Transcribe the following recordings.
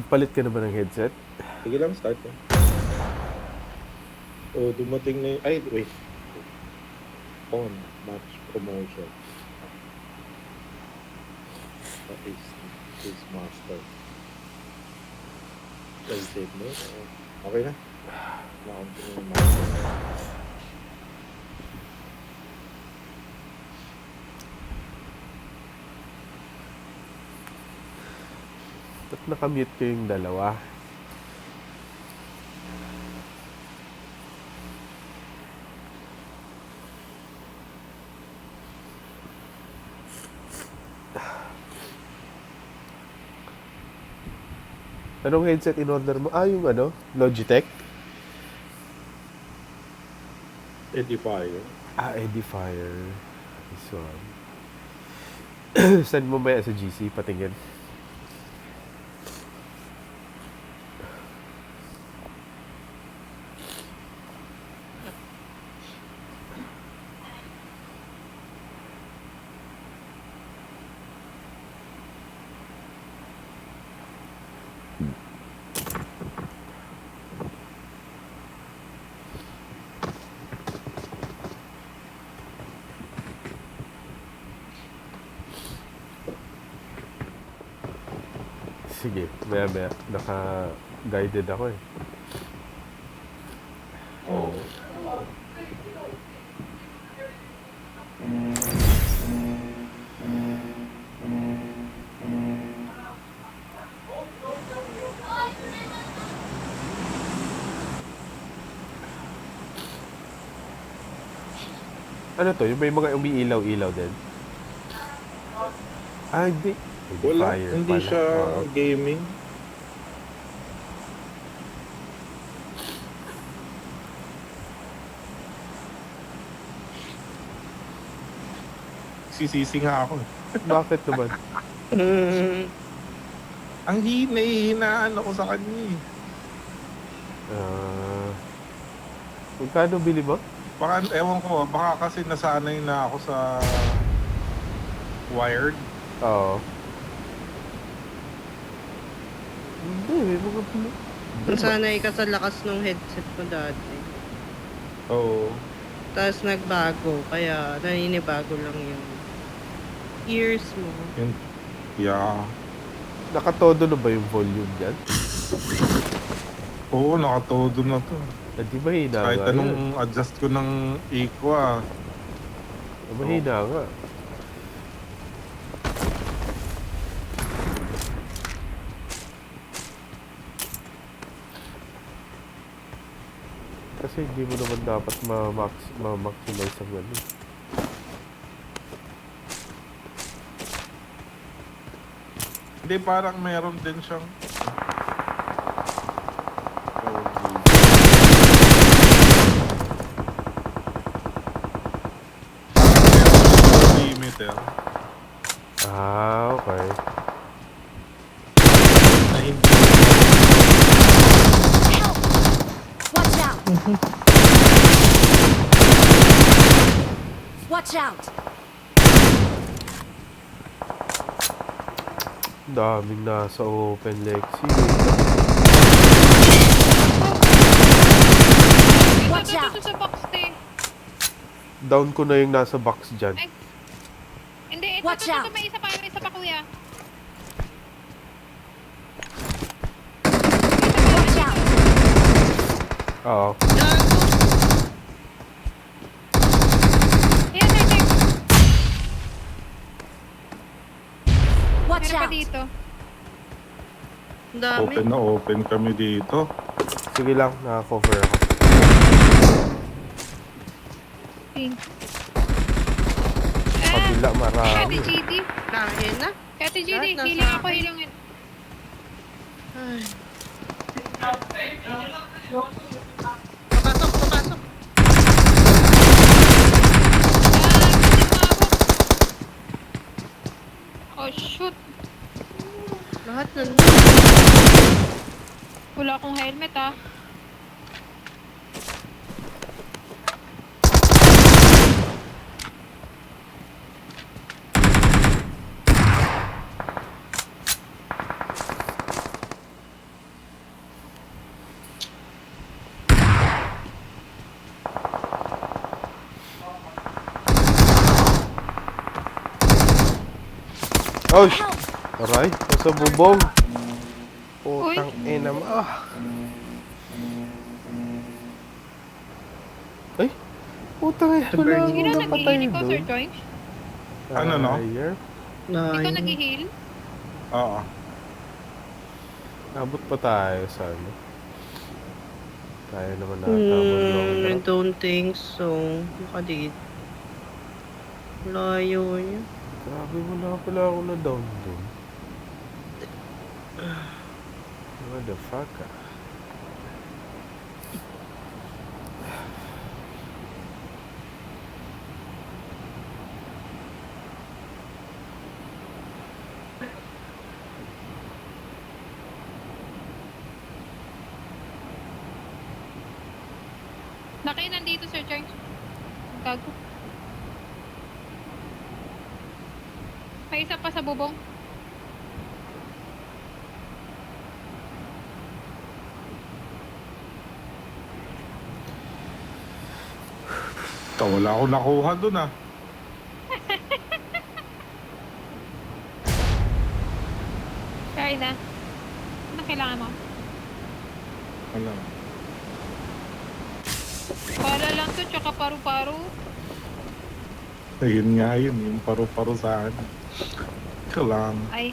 Palit ka na ba ng headset? Sige lang, start mo. Oh, dumating na ay, wait. On, match promotion. That is master. Ay, save mo. Okay na. Na-on ko yung master. Ba't nakamute ko yung dalawa? Anong headset in-order mo? Yung Logitech? Edifier. Edifier. This one. Send mo ba sa GC? Patingin. Sige, maya. Naka-guided ako eh. Ano to? Yung may mga umiilaw-ilaw din? Hindi. Wala, Edifier hindi pala. siya gaming. Sisisi nga ako. Bakit naman? Ang hinahinaan ako sa kanya eh. Magkano bili mo? Baka, ewan ko, baka kasi nasanay na ako sa wired. Oo. Hindi, may mga pula. Sanay ka sa lakas ng headset mo dati. Oo. Tapos nagbago, kaya naninibago lang yung ears mo. Yun. Yeah. Nakatodo na ba yung volume dyan? Oo, nakatodo na to. Di mahina Kahit nga anong adjust ko ng equa. Mahina nga. Kasi hindi mo naman dapat ma-maximize ang ano. Hindi, parang meron din siyang limiter. Okay. Na hindi. Watch out! Watch out! Daming nasa open, Lexi. Watch out! Ito sa box eh. Down ko na yung nasa box dyan. Ay. Hindi, ito, Watch ito, out. may isa pa, kuya. Watch out! Oo. Ayan, sir. Watch Meron pa out! dito. Ang dami. Open na open kami dito. Sige lang, naka-cover ako. Kabila, marami. Kati GD. Dahil na. Kati GD, Lahat nasa healing ako, akin. healing. Ay. Papasok. Oh, shoot. Lahat nun. Wala akong helmet, ah. Oh, Help! aray, nasa bubong. Putang ina mo. Ah. Ay, putang ina. Wala burning. akong Sino napatay nag-heal? Ikaw, Sir doon. Joyce? Ano, no? Fire. Ikaw Nine. nag-heal? Oo. Abot pa tayo sa ano. Kaya naman nata I mag-long don't think so. Nakadid. Layo niya. Grabe, wala pala ako na down doon. What the fuck, ah? Laki nandito, Sir Joyce. Gago. May isa pa sa bubong. Ito, wala akong nakuha dun ah. Try na. Ano kailangan mo? Wala. Pala lang to, tsaka paru-paro. Ayun nga yun, yung paru-paro sa akin. Ikaw lang. Ay.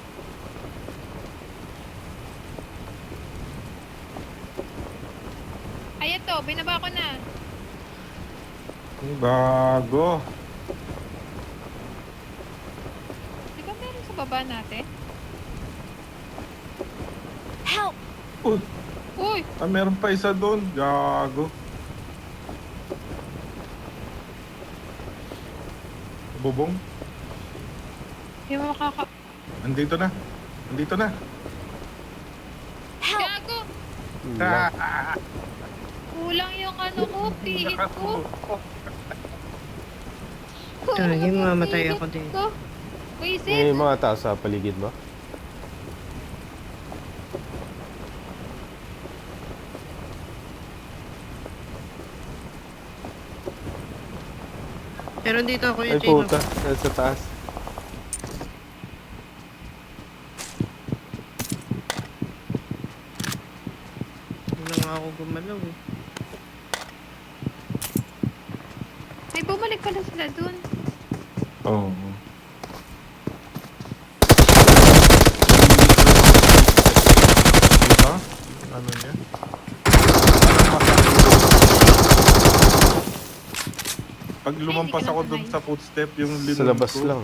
Ay, ito. Binaba ko na. Ang gago. Di ba meron sa baba natin? Help! Uy, Uy! meron pa isa doon. Gago. Bubong. Hindi mo makaka... Andito na. Andito na. Help! Gago! Ah, Kulang yung ano ko, pihit ko. Talaga, mamatay ako din. Ko. May Wisit! mga tao sa paligid mo? Pero dito ako Ay yung Gino. puta, nasa taas. Wala nga ako gumalaw eh. Ay, bumalik pala sila dun. Oo. Diba? Ano niya? Pag lumampas ako dun sa footstep, yung linod Sa labas ko, lang.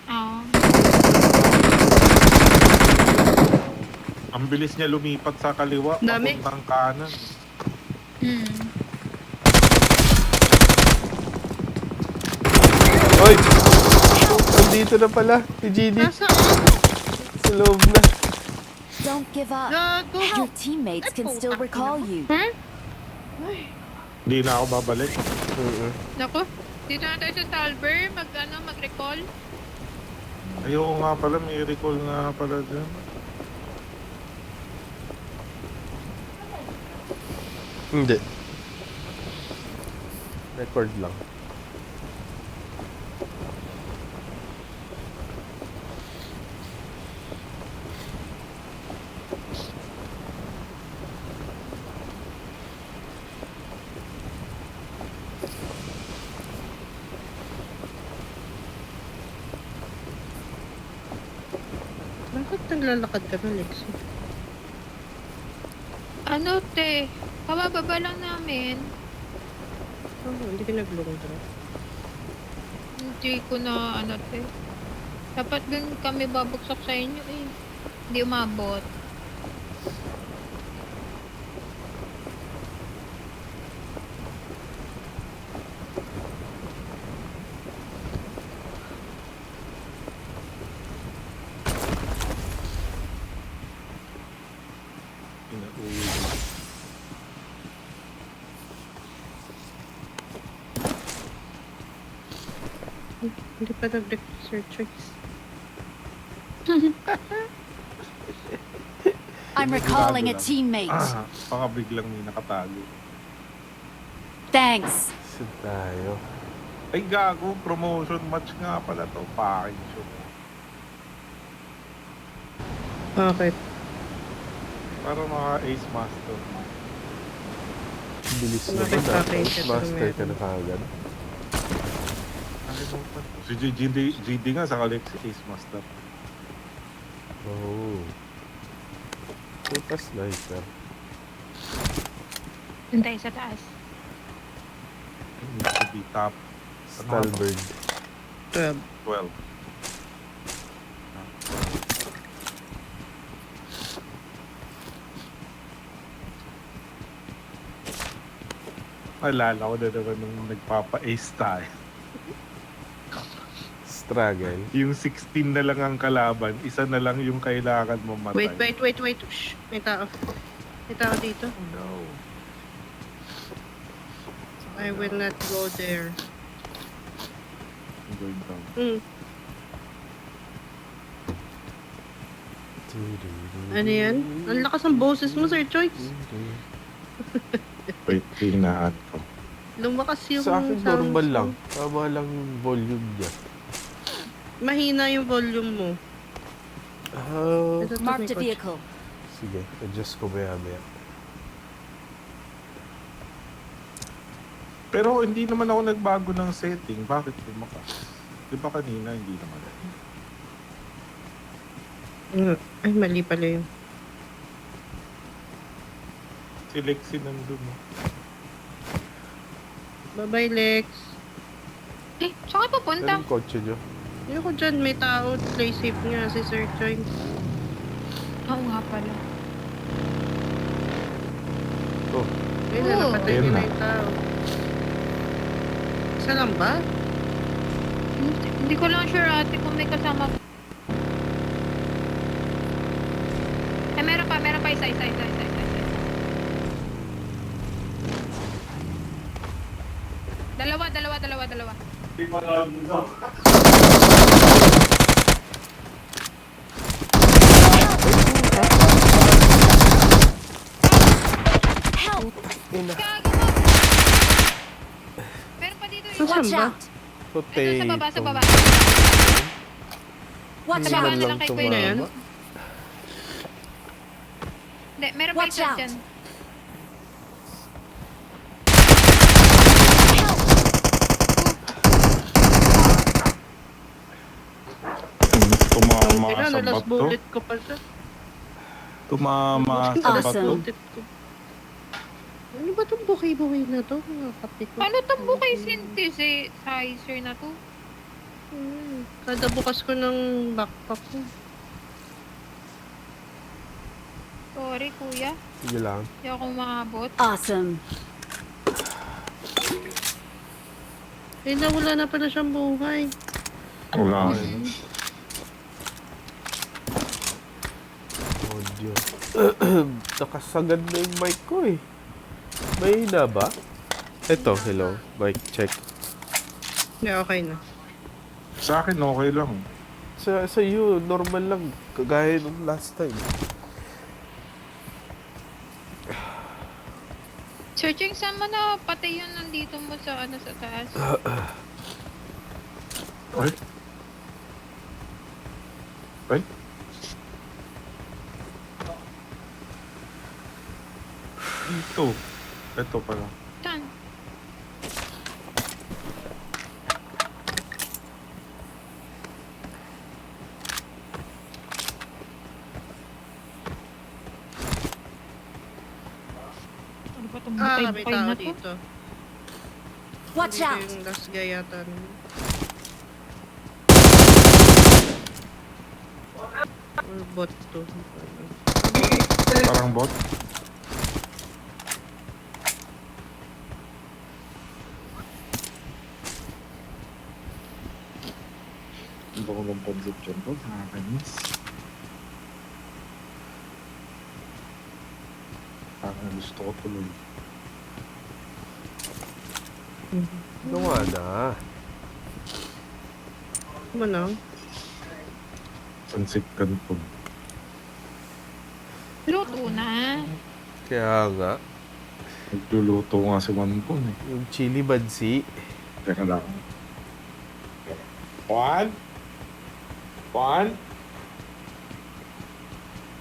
Oo. ang bilis niya lumipat sa kaliwa, Dami. papuntang kanan. Hmm. Oy! Nandito na pala, si GD. Nasaan? Sa loob na. Don't give up. Gago! Your teammates can still recall you. Hmm? Hindi na ako babalik. Naku. Dito na tayo sa Talber. Mag-recall. Ayoko nga pala, may recall nga pala dyan. Hindi. Record lang. Bakit naglalakad ka na, Lex? Ano, te? Pabababa lang namin. Oh, hindi ka nag-long drive. Hindi ko na, ano, te. Dapat din kami babagsak sa inyo, eh. Hindi umabot. Hindi pa nag-research choice. I'm recalling a teammate. Baka biglang may nakatago. Thanks. Saan tayo? Ay gago, promotion match nga pala to. Package yun. Okay. Para mga Ace Master. Bilis Bakit naman na. package ito Master ka meron? na kagad. Nakalimutan ko. Si GD nga sa Alex Ace Master. Oh. Puta sniper. Doon tayo sa taas. It needs to be top Stalbird. 12. 12. Alala ko na naman nung nagpapa-ace tayo. Struggle. Yung 16 na lang ang kalaban, isa na lang yung kailangan mamatay. Wait. Shh. May tao. May tao dito. Oh no. I will not go there. I'm going down. Ano yan? Ang lakas ng boses mo, Sir Choice. Wait, tingnan ko. Lumakas yung Sa akin, sounds normal mo. lang. Tama lang yung volume niya. Mahina yung volume mo. Ah, Ito, Marked may a kotse. vehicle. sige, adjust ko maya-maya. Pero hindi naman ako nagbago ng setting. Bakit lumakas? Di ba kanina hindi naman? Ay, mali pala yun. Si Lexi nandun. No? Bye-bye, Lex. Eh, saan ka pupunta? Anong kotse niyo? Ayun ko dyan, may tao. Play safe nga si Sir Choice. Oo nga pala. Oh, Ayun na, Oh. napatay Ayun nila na. yung tao. Isa lang ba? Hindi ko lang sure ate kung may kasama. Eh, meron pa isa. Dalawa. Help! ina. Gago mo! Meron pa dito Saan isa. Watch ba? out! Ito sa baba. Watch Sa baba out! na lang kay Kuya na yan? Hindi, meron pa Watch isa out. dyan. Tumama Kaya sa na, last bato. bullet ko pa siya. Tumama sa Awesome. bato. Bullet ko. Ano ba itong buhay-buhay na to? Mga kape ko. Ano to bukay synthesizer na to? Kada bukas ko ng backpack ko. Sorry kuya, Sige lang. hindi ako maabot. Awesome. Eh, nawala na pala siyang buhay. Wala. Audio. Nakasagad na yung mic ko eh. May na ba? Ito, hello. Mic check. Hindi, okay na. Sa akin okay lang. Sa iyo, normal lang. Kagaya nung last time. Searching saan mo na patay yun nandito mo sa sa taas. Ay. Ay. Ito pala. Saan? Ano ba itong May bukay tao na to? dito. Watch Dito out! yung last guy yata. Or bot to. Parang bot. Hindi ko ng pansit dyan po. Nakakainis. Parang gusto ko tuloy. Ano nga na? Ano na? Pansit canton. Luto na. Kaya nga, Nagluluto nga si Manpon eh. yung chili bansi. Teka lang. Juan? Juan?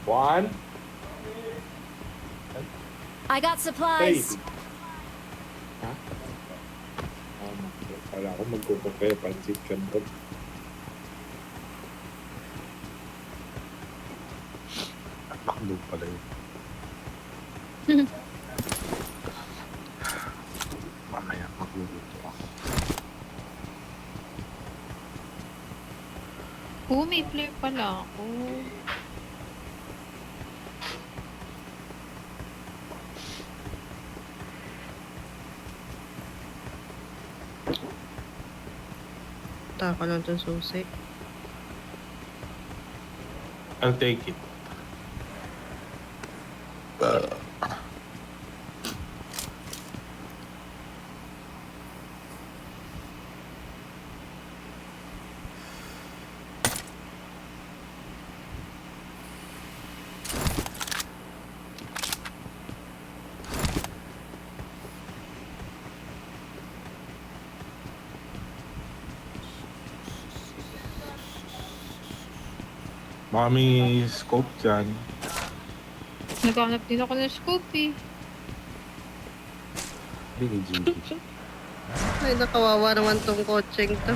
Juan? I got supplies. Baby. Ha? Kala ko magkukumpay, pansit ka doon. Takbo pala yun. Mamaya magluluto ako. May flare pala ako. Taka lang itong susi. I'll take it. Baka may scope dyan. Naghanap din ako ng scope eh. Hindi ni GG. Ay, nakawawa naman tong kotseng to.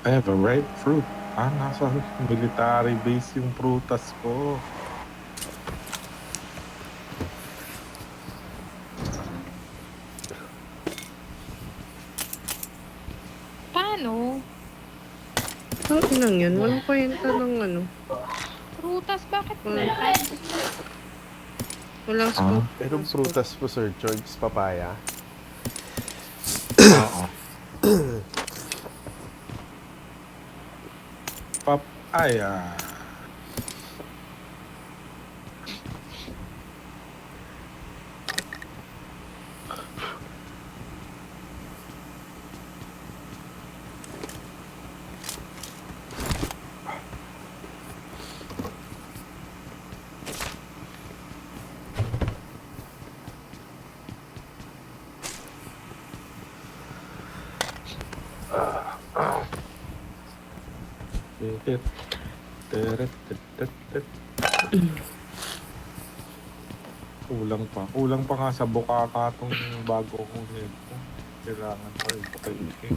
I have a ripe fruit. Nasa military base yung prutas ko. Paano? Ang inang yun, walang kwenta ng ano. Prutas, bakit Wala. prutas? Walang scope. Merong prutas po, Sir George. Papaya. Oo. Papaya. Kulang pa nga sa bukaka tong bago kong nito. Kailangan pa rin pakainin.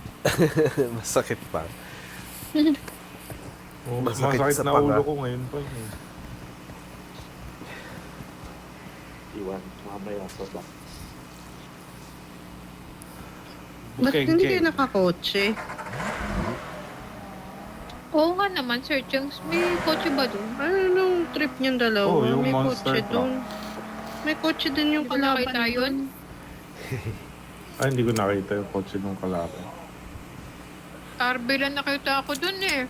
Masakit pa. Masakit Masakit sa na panga. ulo ko ngayon pa. Iwan, mamaya sa box. Ba't hindi kayo nakakotse? Oo nga naman, Sir Chunks. May kotse ba doon? Ano nung trip niyong dalawa? Oh, yung may monster kotse truck. dun. May kotse din yung Hindi ko nakita kalaban yun. Ay, hindi ko nakita yung kotse nung kalaban. RB lang nakita ako doon eh.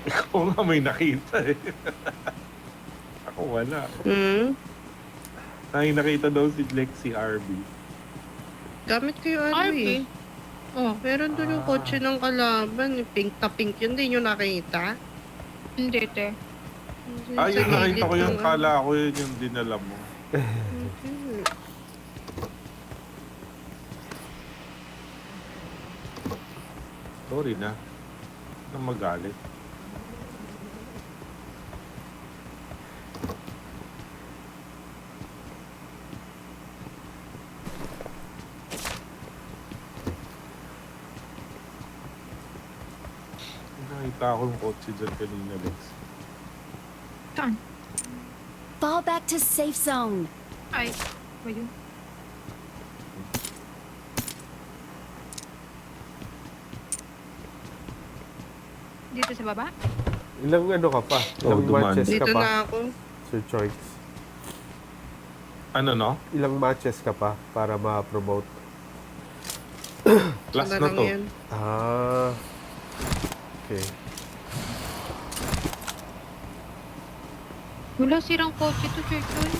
Ikaw nga may nakita eh. Ako wala. Hmm? May nakita daw si Lexi RB. Gamit kayo ano RB? eh. Oh, Meron doon yung kotse ng kalaban. Pink na pink yun. Hindi nyo nakita? hindi te. Ay, yung Sa nakita gilid ko yung ng- kala ko yun yung dinala mo. Hmm. Sorry na. Na magalit. Nakita ko yung kotse dyan kanina, Lex. Saan? Fall back to safe zone. Ay, ba yun? Dito sa baba? Ilang ano ka pa? Ilang dumaan. matches ka Dito pa, na ako. Sir Choice? Ano no? Ilang matches ka pa para ma-promote? Last Sana na lang to. yan. Ah. Okay. Wala sirang kotse to, Sir Chun.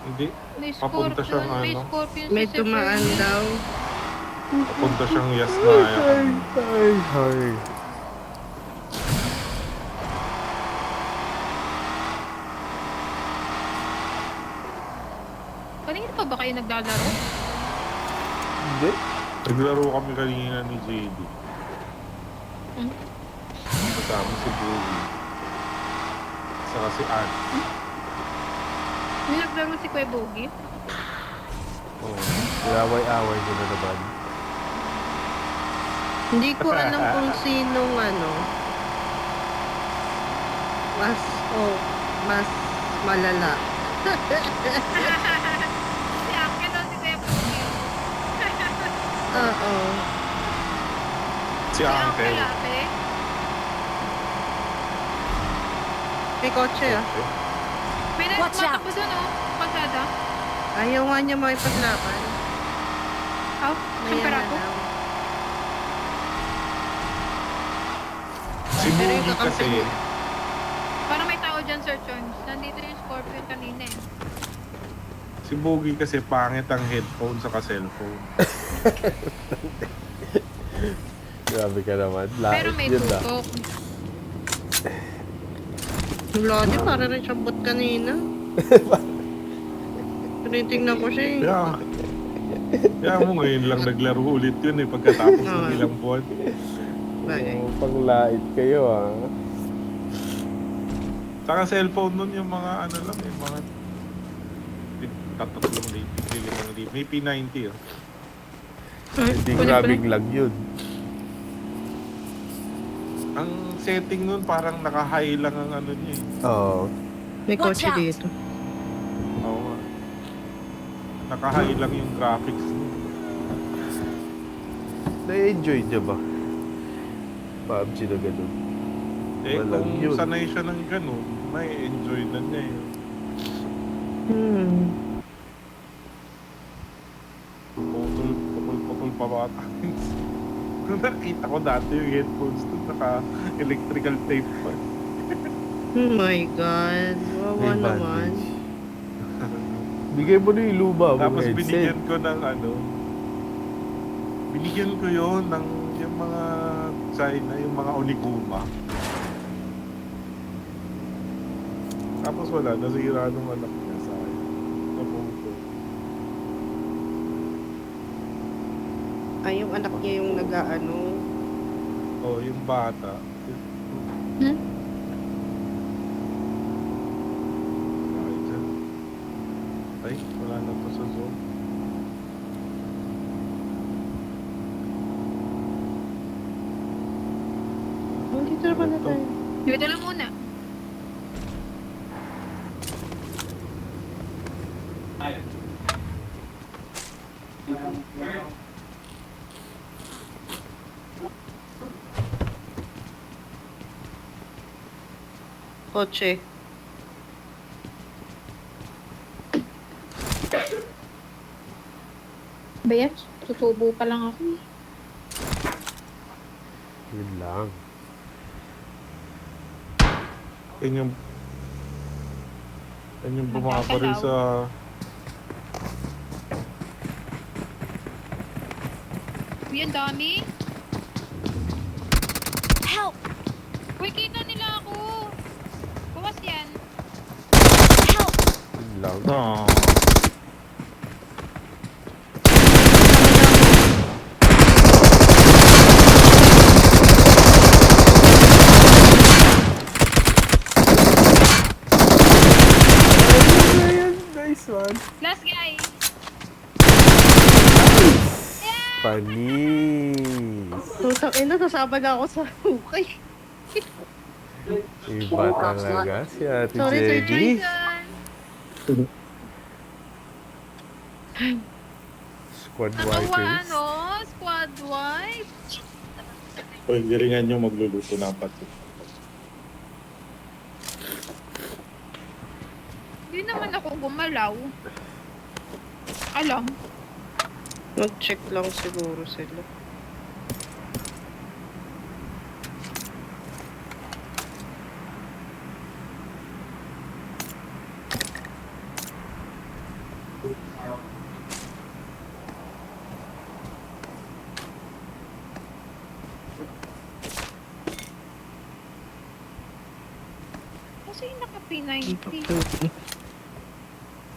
Hindi. May Papunta siyang scorpion, may ano? scorpion May sa tumaan Severny. daw. Punta siyang yes na ayaw. Ay. Kanina pa ba kayo naglalaro? Hindi. Naglaro kami kanina ni JD. Hmm? Kasama si Bowie. Saka si Ann. May naglaro si Kuya Bogie? Oo. Away-away ko na naman. Hindi ko alam kung sinong mas malala. Si Akin daw si Kuya Bogie. Oo. Si Uncle. Ate. May kotse May Watch out. nagmatakbo doon, oh. Pasada. Ayaw nga niya makipaglaban. Aw, May saan ano ako? daw. Si Pero yung Bowie kasi, kakampi- Parang may tao dyan, Sir Chorns. Nandito yung Scorpion kanina eh. si Bogie kasi pangit ang headphone saka cellphone. Grabe ka naman. Lait Pero may yun ah. tutok. Lodi, para rin siyang bot kanina. Tinitingnan ko siya eh. Kaya mo ngayon lang naglaro ulit yun eh pagkatapos ng Oo. ilang buwan. Bagay. Oh, panglait kayo ah. Saka cellphone nun yung mga ano lang yung mga tatatlong late, lilimang late. May P90 oh. Hindi Kunin grabing lag yun. Ang setting nun parang naka-high lang ang ano niya eh. Oo. May Watch kotse out. dito. Oo nga. Naka-high lang yung graphics nun. Na-enjoy niya ba? PUBG na ganun. Eh Walang kung yun. sanay siya ng ganun, may enjoy na niya eh. Putol pa ba times. Nung nakita ko dati yung headphones dun, naka-electrical tape pa. Oh my God. Wawa May naman. bandage. Bigay mo na yung luma mo Tapos headset. binigyan ko ng binigyan ko yon ng yung mga China, yung mga Onikuma. Tapos wala, nasira nung anak niya sa akin. Naputo. Ay, yung anak niya yung nag-ano. Oh, yung bata. Hmm? Ay, dyan. Ay, wala na to sa Zoom. Dito naman na tayo. Dito lang muna. Kotse. Ba yan? Susubo pa lang ako. Yun lang. Yan yung bumabaril sa... Uy, ang dami. Help! Uy, kita nila ako. Bukas yan. Help! Yun lang. No. Ayan, nice one. Last guy. Panis. Nasasama na ako sa hukay. Iba talaga si Ate Sorry, Sir Jenny. Jason. Squad Nagawa, wipers. no? Squad wipe. O, galingan nyo magluluto ng pato. Hindi naman ako gumalaw. Alam. Mag-check lang siguro sila. Kasi naka P90.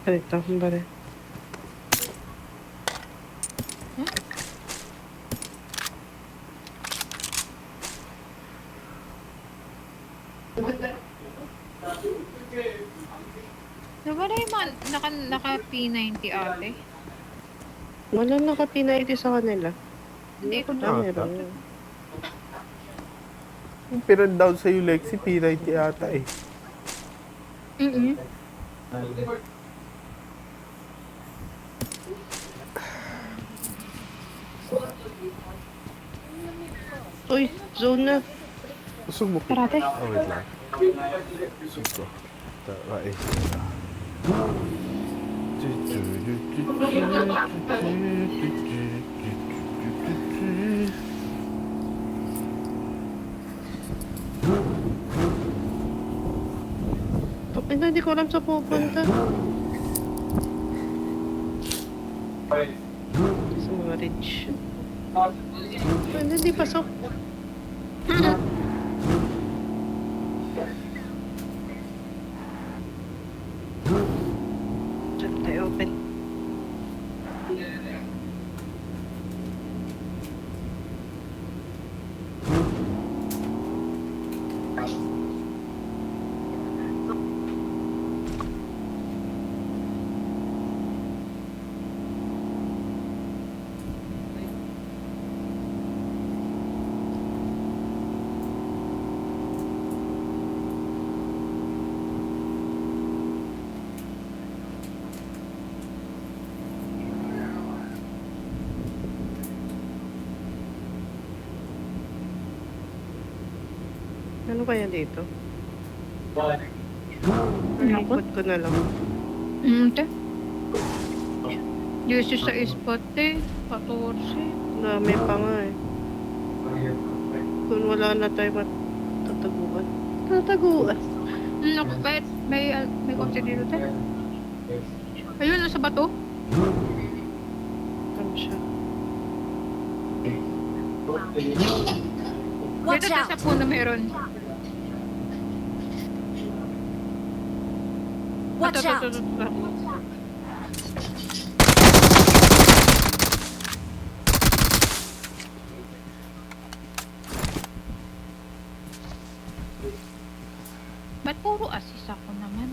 Ito, ba rin? naka P90 ate? Wala nakapinaiti sa kanila. Hindi ko Ah, Ata. meron. Yung pinandown sa'yo, Lexi, P90 ata eh. Uy, zone na. Gusto mo? Parate. Oh, wait lang. Gusto ko. Tama eh. Hindi ko alam sa pupunta. Sa mga ridge. Hindi pasok. Diyan tayo open. Ano kaya dito? Ikot ko na lang. Te. Diyos sa spot eh. 14. Dami pa nga eh. Kung wala na tayo matataguan. Tataguan. Naku, may kotse dito te. Ayun, nasa bato. Ano siya? Watch Dito out! sa puno meron. Watch out! Ito. Ba't puro assist ako naman?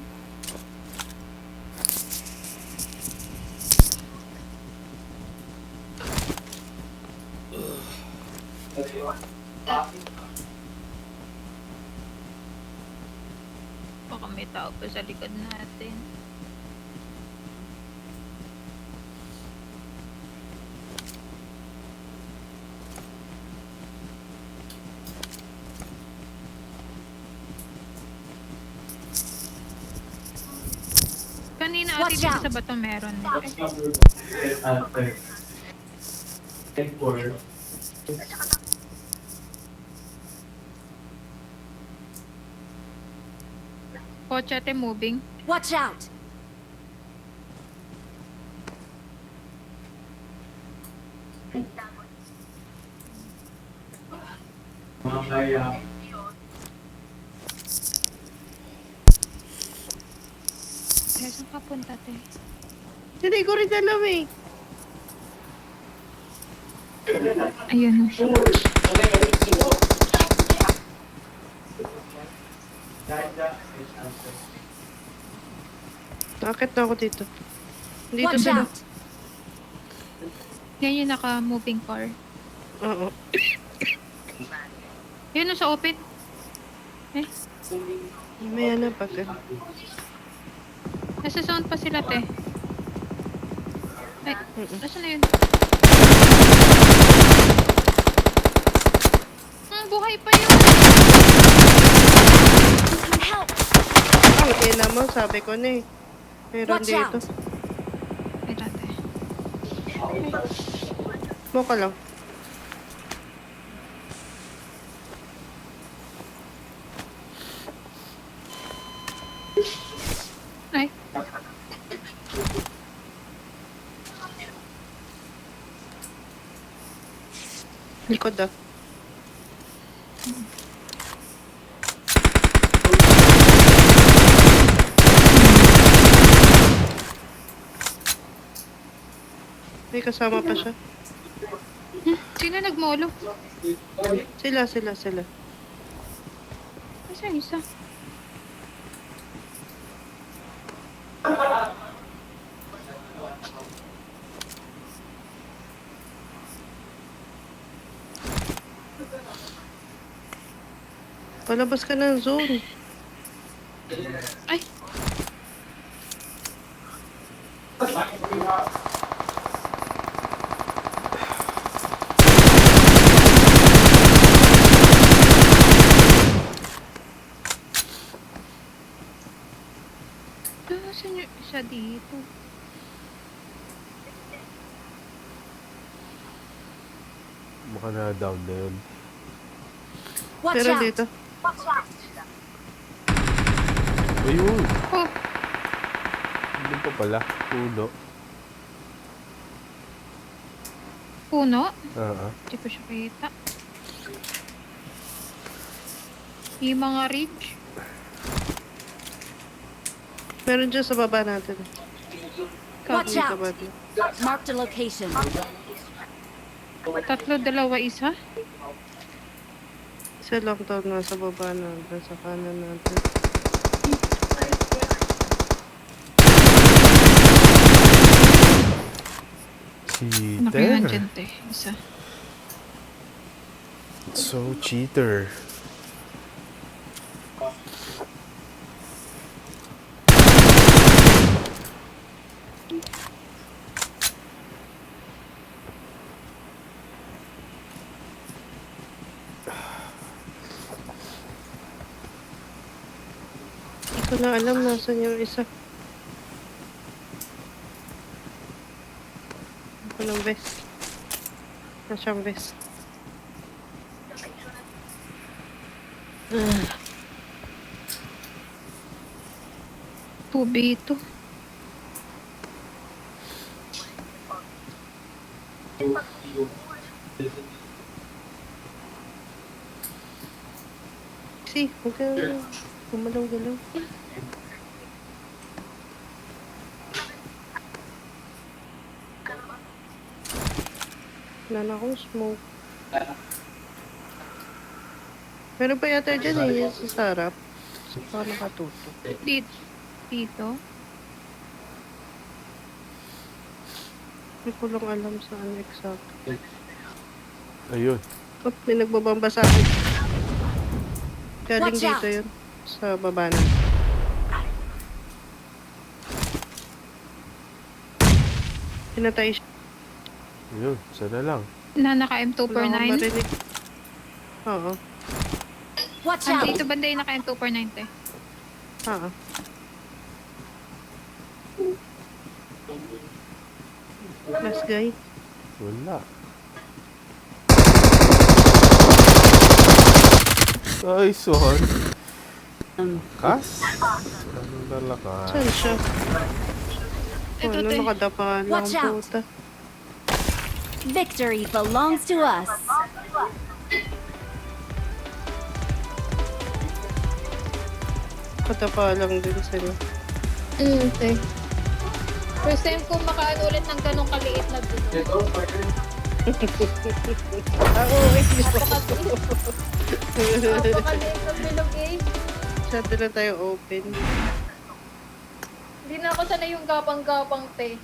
Baka may tao pa sa likod natin. Kanina ate Watch dito out. sa bato meron. Kotse ate moving. Watch out! Kaya saan ka punta te? Hindi ko rin alam eh. Ayun. Nakakit na ako dito. Dito Watch sila. out! Yan yung naka-moving car. Oo. Yun no, sa open. Maya na pag Nasa sound pa sila te. Ay, nasa na yun? Buhay pa yun! Help! Okay naman, sabi ko na eh. Meron Watch dito. out! Ay, ate. Moka lang. Ay. Likod ah. May kasama pa siya. Sino nagmolo? Sila. Asa isa? Palabas ka ng zone. Ay! Saan yung isa dito? Baka na down na yun. Watch Pero out! dito. Ayun! Oh! Hindi pa pala. Puno. Puno? Ah. Hindi ko siya kita. Yung mga ridge. Meron dyan sa baba natin. Watch Kakita out. ba din? Marked a location. Tatlo, dalawa, isa. Isa lang to nasa baba natin. Sa kanan natin. Ano kayo Cheater. nandyan, te? Isa. So cheater. Hindi ko na alam nasan yung isa. Ako ng vest. Nasyang vest. Tubi ito. Si, huwag ka gumalaw-galaw. Wala na akong smoke. Meron pa yata dyan eh, yung sa sarap. So, baka nakatutok. Dito. Dito. Hindi ko lang alam saan exact. Ayun. Oh, may nagbabamba sa akin. Galing Watch dito out. yun. Sa baba na. Pinatay siya. Ayun. Sana lang. Na naka M2 per Wala akong 9. marinig. Oo. Watch out! Andito banda yung naka M2 per 9, te. Oo. Last guy. Wala. Nice one. Kas? Anong dalakas? Saan siya? Ito, Ano, te. nakadapa lang Watch ang out. puta. Victory belongs to us. Nakadapa lang din sila. te. First time ko makaano ulit ng ganong kaliit na bilog. Ako, hindi ko. Napakaliit ng bilog eh. Sabi na tayo open. Hindi na ako sanay yung gapang-gapang, te.